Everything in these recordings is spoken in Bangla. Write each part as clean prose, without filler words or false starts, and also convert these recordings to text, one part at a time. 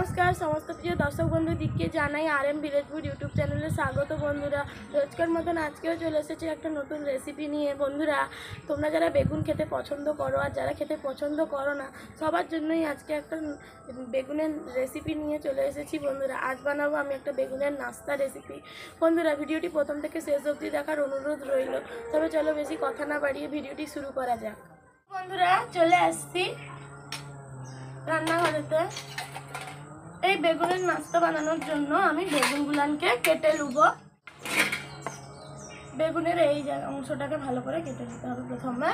नमस्कार समस्त प्रिय दर्शक बंधु दिखे जानाई आरएम विलेजपुर यूट्यूब चैनल स्वागत बंधुरा रोजकार मतन आज के चले एसेछि एक नतून रेसिपि निये बंधुरा तोमरा जारा बेगुन खेते पसंद करो और जारा खेते पसंद करो ना सबार जन्यई आजके एक बेगुनेर रेसिपि निये चले एसेछि बंधुरा आज बानाबो आमि एक बेगुनेर नास्ता रेसिपि बंधुरा भिडियोटी प्रथम थेके शेष अब्दि देखार अनुरोध रइल तबे चलो बेशी कथा ना बाड़िये भिडियोटी शुरू करा जाक बंधुरा चले आसछि रान्नाघरेते এই বেগুনের নাস্তা বানানোর জন্য আমি বেগুনগুলোকে কেটে নেব। বেগুনের এই অংশটাকে ভালো করে কেটে নিতে হবে। প্রথমে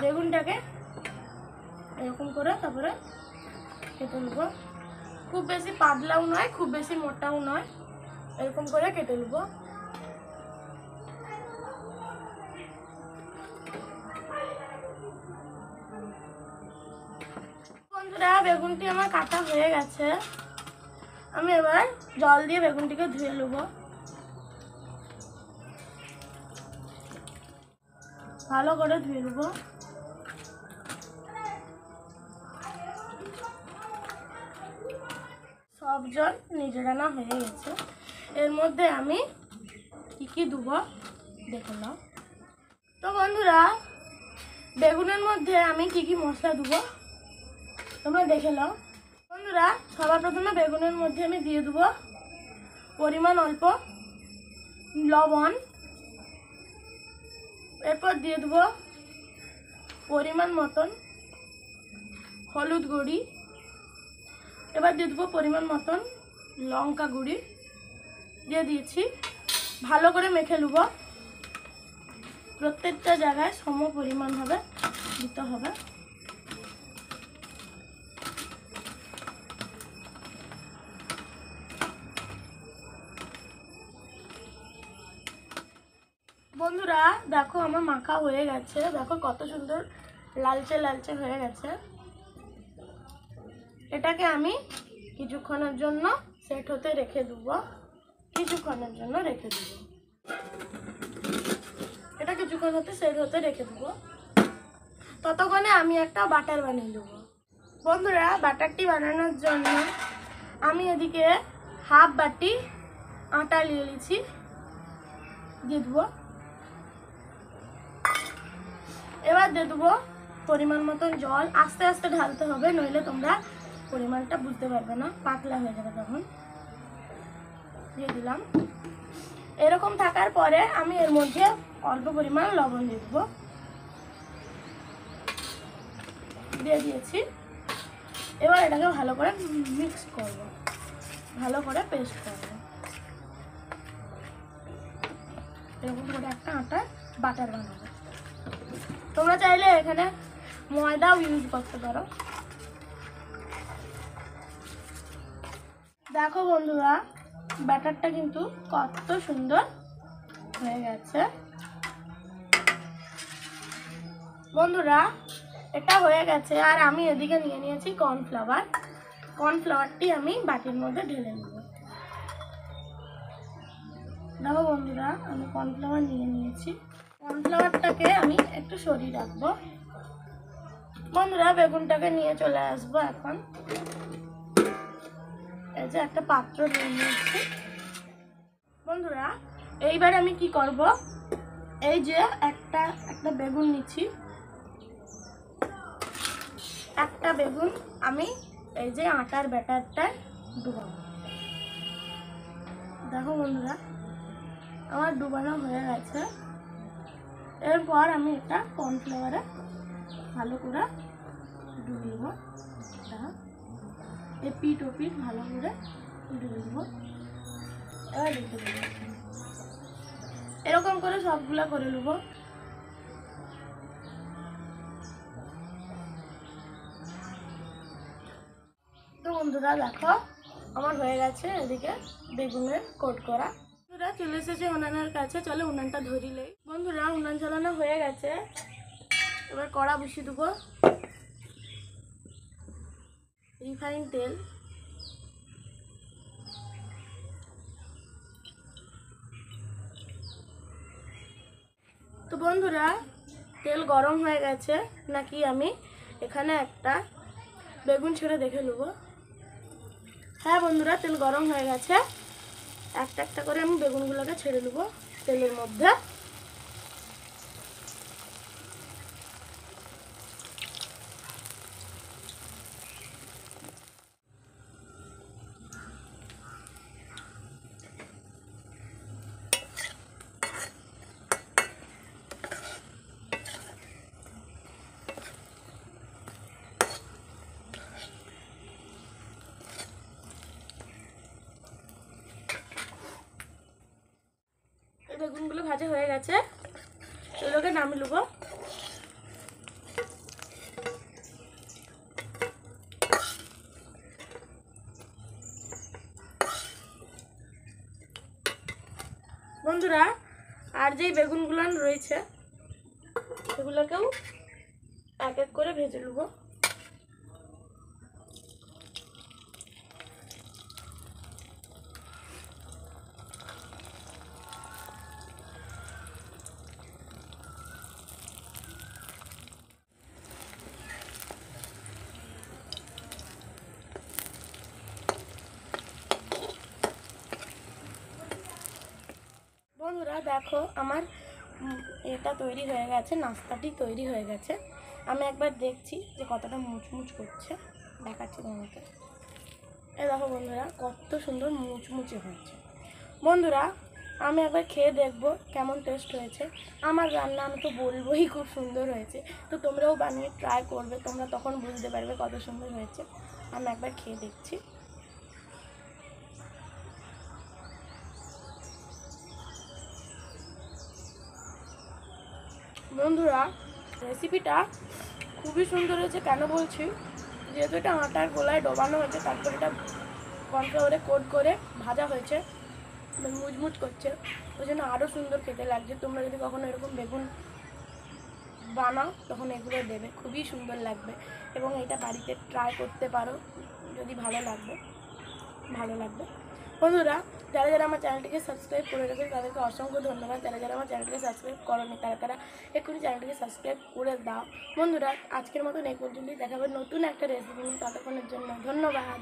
বেগুনটাকে এরকম করে তারপরে কেটে নেব। খুব বেশি পাতলাও নয় খুব বেশি মোটাও নয়, এরকম করে কেটে নেব। বেগুনটি আমার কাটা হয়ে গেছে, আমি এবার জল দিয়ে বেগুনটিকে ধুয়ে নেব। ভালো করে ধুয়ে নেব। সব জল নিচে টানা হয়ে গেছে। এর মধ্যে আমি কি দেব দেখে নাও। তো বন্ধুরা বেগুনের মধ্যে আমি কি মশলা দেব তোমরা দেখে নাও। বন্ধুরা সবার প্রথমে বেগুনের মধ্যে আমি দিয়ে দেব পরিমাণ অল্প লবণ, এরপর দিয়ে দেব পরিমাণ মতন হলুদ গুঁড়ি, এবার দিয়ে দেব পরিমাণ মতন লঙ্কা গুঁড়ি দিয়ে দিয়েছি। ভালো করে মেখে নেব। প্রত্যেকটা জায়গায় সম পরিমাণভাবে দিতে হবে। বন্ধুরা দেখো আমার মাখা হয়ে গেছে, দেখো কত সুন্দর লালচে লালচে হয়ে গেছে। এটাকে আমি কিছুক্ষণের জন্য সেট হতে রেখে দেব। কিছুক্ষণের জন্য রেখে দেব। এটা কিছুক্ষণ সেট হতে রেখে দেব। ততক্ষণে আমি একটা বাটার বানিয়ে দেব। বন্ধুরা বাটারটি বানানোর জন্য আমি এদিকে হাফ বাটি আটা নিয়ে নিয়েছি, দিয়ে দেবো। এবার দিয়ে দেবো পরিমাণ মতন জল। আস্তে আস্তে ঢালতে হবে, নইলে তোমরা পরিমাণটা বুঝতে পারবে না, পাতলা হয়ে যাবে তখন। দিয়ে দিলাম। এরকম থাকার পরে আমি এর মধ্যে অল্প পরিমাণ লবণ দিয়ে দেবো। দিয়ে দিয়েছি। এবার এটাকে ভালো করে মিক্স করব, ভালো করে পেস্ট করব। এরকম করে একটা আটার বাটার বানাবো। তোমরা চাইলে এখানে ময়দাও ইউজ করতে পারো। দেখো বন্ধুরা ব্যাটারটা কিন্তু কত সুন্দর হয়ে গেছে। বন্ধুরা এটা হয়ে গেছে আর আমি এদিকে নিয়ে নিয়েছি কর্নফ্লাওয়ার। কর্নফ্লাওয়ারটি আমি বাটির মধ্যে ঢেলে নেব। দেখো বন্ধুরা আমি কর্নফ্লাওয়ার নিয়ে নিয়েছি। কর্নফ্লাওয়ারটাকে আমি একটু সরিয়ে রাখবো। বন্ধুরা বেগুনটাকে নিয়ে চলে আসবো এখন। এই যে একটা পাত্র নিয়ে নিয়েছি। বন্ধুরা এইবার আমি কি করব, এই যে একটা বেগুন নিচ্ছি। একটা বেগুন আমি এই যে আটার ব্যাটারটায় ডুবাবো। দেখো বন্ধুরা আমার ডুবানো হয়ে গেছে। এরপর আমি এটা কর্নফ্লাওয়ারে ভালো করে ডুবে নেব। পিঠ ও পিঠ ভালো করে ডুবে নেব। এবার রেখে দেবো। এরকম করে সবগুলা করে নেব। তো বন্ধুরা দেখো আমার হয়ে গেছে এদিকে বেগুনের কোট করা। বন্ধুরা চলে এসেছে উনানের কাছে, চলো উনানটা ধরিলেই। বন্ধুরা উনান জ্বালানো হয়ে গেছে, এবার কড়া বসিয়ে দেবো। রিফাইন তেল, তো বন্ধুরা তেল গরম হয়ে গেছে নাকি আমি এখানে একটা বেগুন ছেড়ে দেখে নেব। হ্যাঁ বন্ধুরা, তেল গরম হয়ে গেছে। একটা একটা করে আমি বেগুনগুলোকে ছেড়ে নেব তেলের মধ্যে। বেগুনগুলো ভাজা হয়ে গেছে, এগুলোকে নামিয়ে নেবো। বন্ধুরা, আর যেই বেগুনগুলো রয়েছে সেগুলোকেও এক এক করে ভেজে নেব। বন্ধুরা দেখো, আমার এটা তৈরি হয়ে গেছে, নাস্তাটি তৈরি হয়ে গেছে। আমি একবার দেখছি যে কতটা মুচমুচ করছে, দেখাচ্ছি তোমাকে। এই দেখো বন্ধুরা, কত সুন্দর মুচমুচে হয়েছে। বন্ধুরা, আমি একবার খেয়ে দেখবো কেমন টেস্ট হয়েছে। আমার রান্না আমি তো বলবোই খুব সুন্দর হয়েছে, তো তোমরাও বানিয়ে ট্রাই করবে, তোমরা তখন বুঝতে পারবে কত সুন্দর হয়েছে। আমি একবার খেয়ে দেখছি। বন্ধুরা, রেসিপিটা খুবই সুন্দর হয়েছে। কেন বলছি, যেহেতু এটা আটার গোলায় ডোবানো হয়েছে, তারপর এটা কর্নফ্লাওয়ারে কোট করে ভাজা হয়েছে, মুচমুচ করছে, ওই জন্য আরও সুন্দর খেতে লাগছে। তোমরা যদি কখনো এরকম বেগুন বানাও তখন এগুলো দেবে, খুবই সুন্দর লাগবে। এবং এটা বাড়িতে ট্রাই করতে পারো, যদি ভালো লাগবে। বন্ধুরা, যারা যারা আমার চ্যানেলটিকে সাবস্ক্রাইব করে রেখেছে তাদেরকে অসংখ্য ধন্যবাদ। যারা যারা আমার চ্যানেলটিকে সাবস্ক্রাইব করোনি তারা এক্ষুনি চ্যানেলটিকে সাবস্ক্রাইব করে দাও। বন্ধুরা, আজকের মতন এই পর্যন্তই। দেখাবে নতুন একটা রেসিপি নিয়ে, ততক্ষণের জন্য ধন্যবাদ।